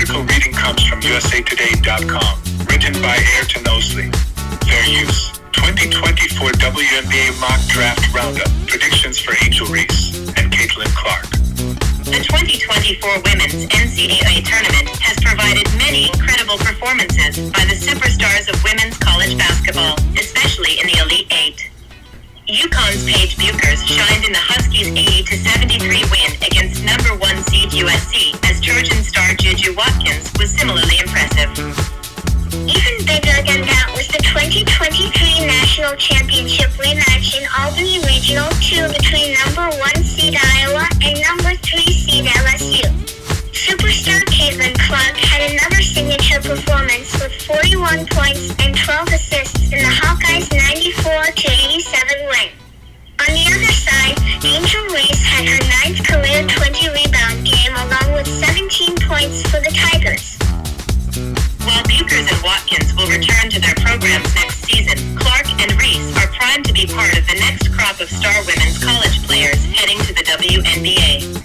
article reading comes from usatoday.com, written by Ayrton Osley. Fair use. 2024 WNBA Mock Draft Roundup. Predictions for Angel Reese and Caitlin Clark. The 2024 Women's NCAA Tournament has provided many incredible performances by the superstars of women's college basketball, especially in the Elite Eight. UConn's Paige Buchers shined in the Huskies' 80-73 win against number 1 seed USC, as Trojan star Juju Watkins was similarly impressive. Even bigger than that was the 2023 National Championship rematch in Albany Regional 2 between number 1 seed Iowa and number 3 seed LSU. Superstar Caitlin Clark had another signature performance with 41 points and 12 assists in the Hawkeyes' 94-87 win. On the other side, Angel Reese had her 9th career 20-rebound game along with 17 points for the Tigers. While Buchers and Watkins will return to their programs next season, Clark and Reese are primed to be part of the next crop of star women's college players heading to the WNBA.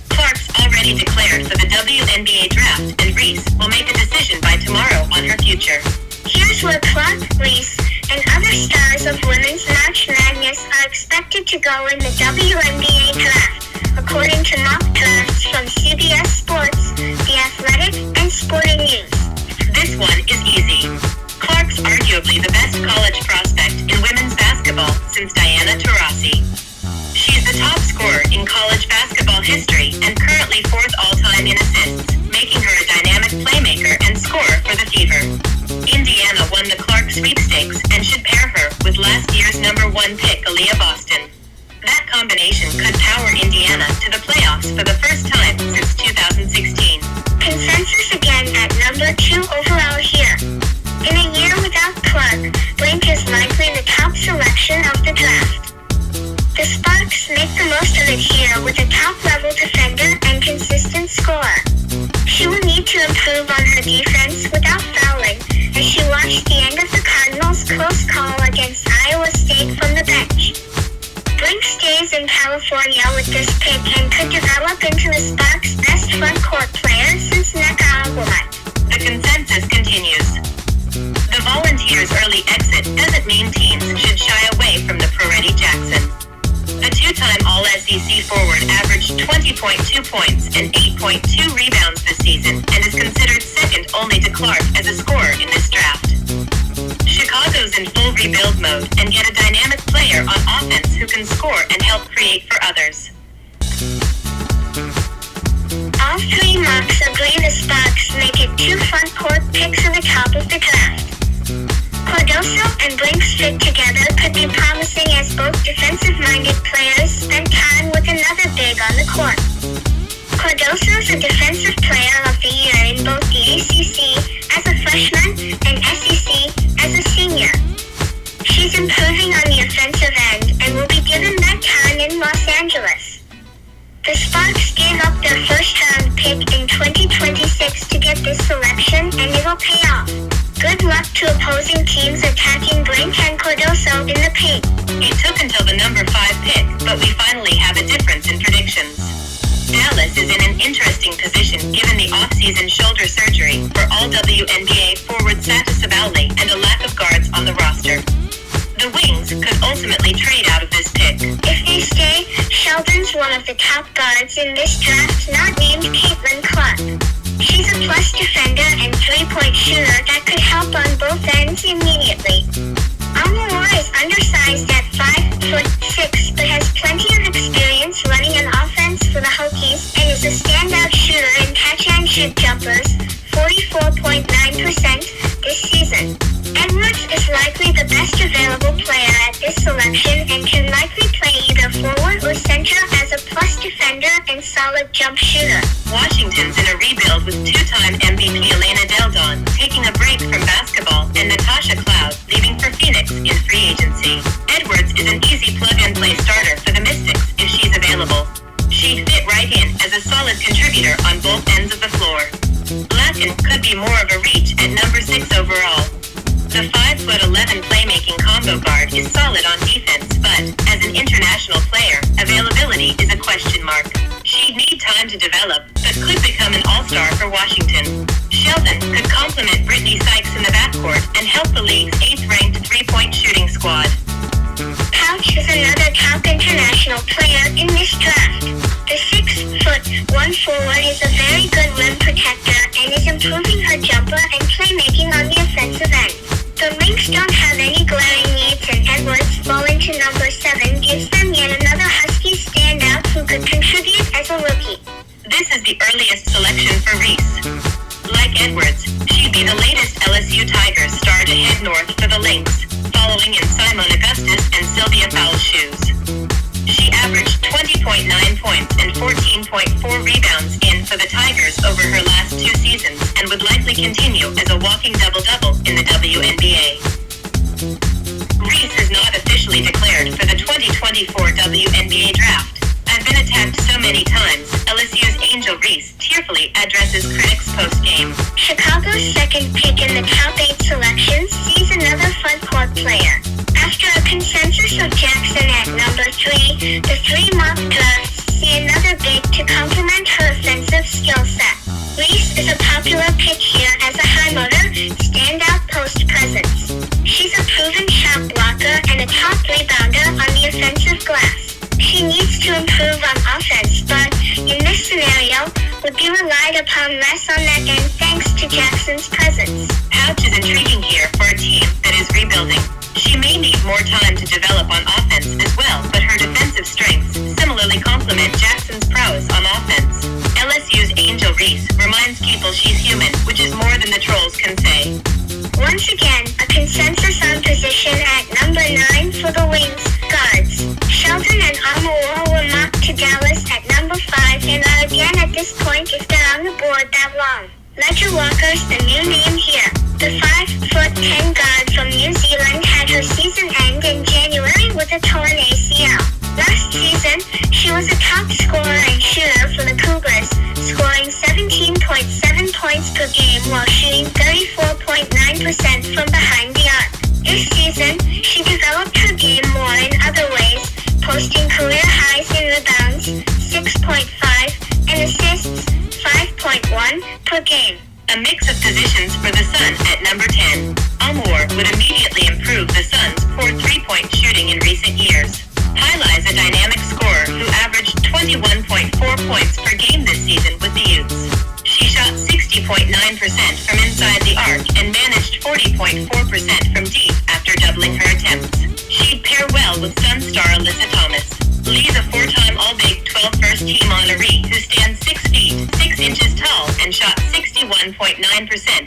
Clark's already declared for the WNBA draft, and Reese will make a decision by tomorrow on her future. Here's where Clark, Reese, and other stars of Women's March Madness are expected to go in the WNBA draft, according to mock drafts from CBS Sports, The Athletic, and Sporting News. This one is easy. Clark's arguably the best college prospect in women's basketball since Diana Taurasi. She's the top scorer in college basketball history and currently 4th all-time in assists, making her a dynamic playmaker and scorer for the Fever. Indiana won the Clark sweepstakes and should pair her with last year's number 1 pick Aaliyah Boston. That combination could power Indiana to the playoffs for the first time since 2016. Consensus again at number 2 overall here. In a year without Clark, Blink is likely the top selection of the draft. The Sparks make the most of it here with a top-level defender and consistent scorer. She will need to improve on her defense without fouling, as she watched the end of the Cardinals' close call against Iowa State from the bench. Blink stays in California with this pick and could develop into the Sparks' best front court player since Nneka Agwumat. The consensus continues. The Volunteers' early exit doesn't mean teams should shy away from the Peretti Jackson. The 2-time All-SEC forward averaged 20.2 points and 8.2 rebounds this season and is considered second only to Clark as a scorer in this draft. Chicago's in full rebuild mode and get a dynamic player on offense who can score and help create for others. All 3 mocks agree the Sparks make it 2 front court picks at the top of the draft. Cardoso and Blink's fit together could be promising as both defensive-minded players spend time with another big on the court. Cardoso's a Defensive Player of the Year in both the ACC as a freshman and SEC as a senior. She's improving on the offensive end and will be given that time in Los Angeles. The Sparks gave up their first-round pick in 2026 to get this selection, and it'll pay off. Good luck to opposing teams attacking Blink and Cardoso in the paint. It took until the number 5 pick, but we finally have a difference in predictions. Dallas is in an interesting position given the off-season shoulder surgery for all WNBA forward Sata Sabaly and a lack of guards on the roster. The Wings could ultimately trade out of this pick. If they stay, Sheldon's one of the top guards in this draft, not named Caitlin Clark. She's a plus defender and 3-point shooter that could help on both ends immediately. Almore is undersized at 5'6", but has plenty of experience running an offense for the Hokies and is a standout shooter in catch-and-shoot jumpers, 44.9% this season. Edwards is likely the best available player at this selection and can likely play either forward or center as a plus defender and solid jump shooter. Washington's in a rebuild with 2-time MVP Elena Del Don taking a break from basketball and Natasha Cloud leaving for Phoenix in free agency. Edwards is an easy plug-and-play starter for the Mystics if she's available. She'd fit right in as a solid contributor on both ends of the floor. Latin could be more of a reach at number 6 overall. The 5'11" playmaking combo guard is solid on defense, but as an international player, availability is a question mark. She'd need time to develop, but could become an all-star for Washington. Reese is another top international player in this draft. The 6'1" forward is a very good rim protector and is improving her jumper and playmaking on the offensive end. The Lynx don't have any glaring needs, and Edwards falling to number 7 gives them yet another Husky standout who could contribute as a rookie. This is the earliest selection for Reese. Like Edwards, she'd be the latest LSU Tigers star to head north for the Lynx, following in Simon Augustus and Sylvia Fowles' shoes. She averaged 20.9 points and 14.4 rebounds in for the Tigers over her last 2 seasons and would likely continue as a walking double-double in the WNBA. Reese is not officially declared for the 2024 WNBA draft. I've been attacked so many times, LSU's Angel Reese tearfully addresses critics post-game. Chicago's second pick in the top 8 selections sees another front court player. After a consensus of Jackson at number 3, the 3 mock drafts see another big to complement her offensive skill set. Reese is a popular pick here as a high motor, standout post presence. She's a proven shot blocker and a top rebounder on the offensive glass. She needs to improve on offense, but in this scenario, would be relied upon less on that end thanks to Jackson's presence. Pouch is intriguing here for a team that is rebuilding. She may need more time to develop on offense as well, but her defensive strengths similarly complement Jackson's prowess on offense. LSU's Angel Reese reminds people she's human, which is more than the trolls can say. Once again, a consensus on position at number 9 for the Wings guards. Sheldon and Amawar were mocked to Dallas at number 5 and are again at this point if they're on the board that long. Ledger Walker's the new name here. The 5'10" guard from New Zealand had her season end in January with a torn ACL. Last season, she was a top scorer and shooter for the Cougars, scoring 17.7 points per game while shooting 34.9% from behind the arc. This season, she developed her game more in other ways, posting career highs in rebounds, 6.5, and assists, 5.1 per game. A mix of positions for the Sun at number 10. Amor would immediately improve the Sun's poor 3-point shooting in recent years. Highlights a dynamic scorer who averaged 21.4 points per game this season with the Utes. She shot 60.9% from inside the arc and managed 40.4% from deep after doubling her attempts. She'd pair well with Sun star Alyssa Thomas. Lee's a 4-time All-Big 12 first-team honoree who stands 6 feet, 6 inches tall and shot 61.9%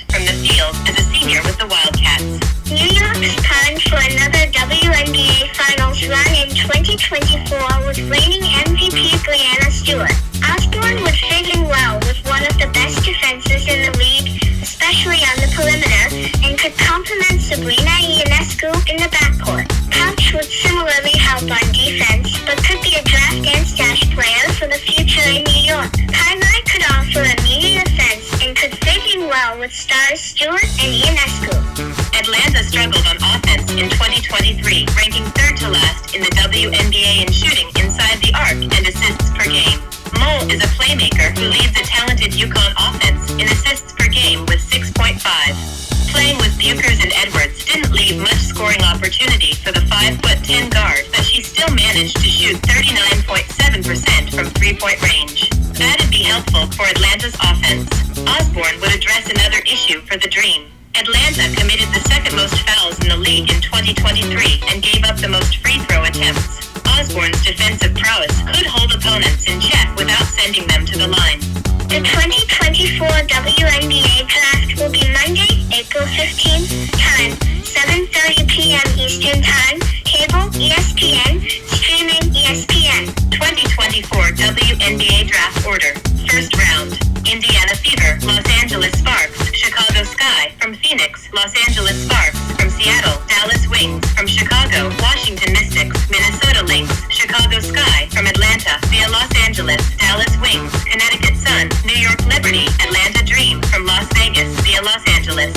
from the field as a senior with the Wildcats. New York's primed for another WNBA Finals run in 2024 with reigning MVP Brianna Stewart. Osborne would fit in well with one of the best defenses in the league, especially on the perimeter, and could complement Sabrina Ionescu in the backcourt. Pouch would similarly help on defense, but could be a draft and stash player for the future in New York. Highlight could offer immediate offense and could fit in well with stars Stewart and Ionescu. Atlanta struggled on offense in 2023, ranking 3rd to last in the WNBA in shooting inside the arc and assists per game. Mo is a playmaker who leads a talented UConn offense in assists per game with 6.5. Playing with Bukers and Edwards didn't leave much scoring opportunity for the 5'10" guard, but she still managed to shoot 39.7% from 3-point range. That'd be helpful for Atlanta's offense. Osborne would address another issue for the Dream. Atlanta committed the second most fouls in the league in 2023 and gave up the most free throw attempts. Osborne's defensive prowess could hold opponents in check without sending them to the line. The 2024 WNBA draft will be Monday, April 15th, time 7:30 p.m. Eastern Time, cable ESPN, streaming ESPN. 2024 WNBA draft order. First round. Indiana Fever, Los Angeles Sparks, Chicago Sky from Phoenix, Los Angeles Sparks from Seattle, Dallas Wings from Chicago, Washington Mystics, Minnesota Lynx, Chicago Sky from Atlanta via Los Angeles, Dallas Wings, Connecticut Sun, New York Liberty, Atlanta Dream from Las Vegas via Los Angeles.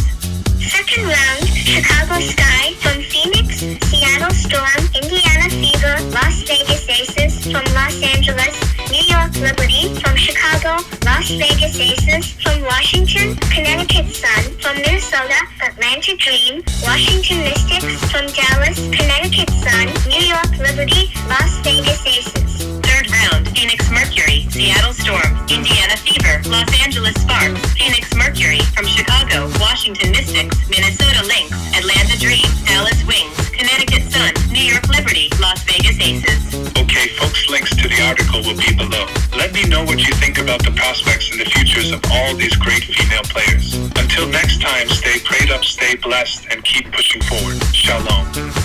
Second round, Chicago Sky from Phoenix, Seattle Storm, Indiana Fever, Las Vegas Aces from Los Angeles, New York Liberty from Chicago, Las Vegas Aces from Washington, Connecticut Sun from Minnesota, Atlanta Dream, Washington Mystics from Dallas, Connecticut Sun, New York Liberty Liberty, Las Vegas Aces. Third round, Phoenix Mercury, Seattle Storm, Indiana Fever, Los Angeles Sparks, Phoenix Mercury, from Chicago, Washington Mystics, Minnesota Lynx, Atlanta Dream, Dallas Wings, Connecticut Sun, New York Liberty, Las Vegas Aces. Okay, folks, links to the article will be below. Let me know what you think about the prospects and the futures of all these great female players. Until next time, stay prayed up, stay blessed, and keep pushing forward. Shalom.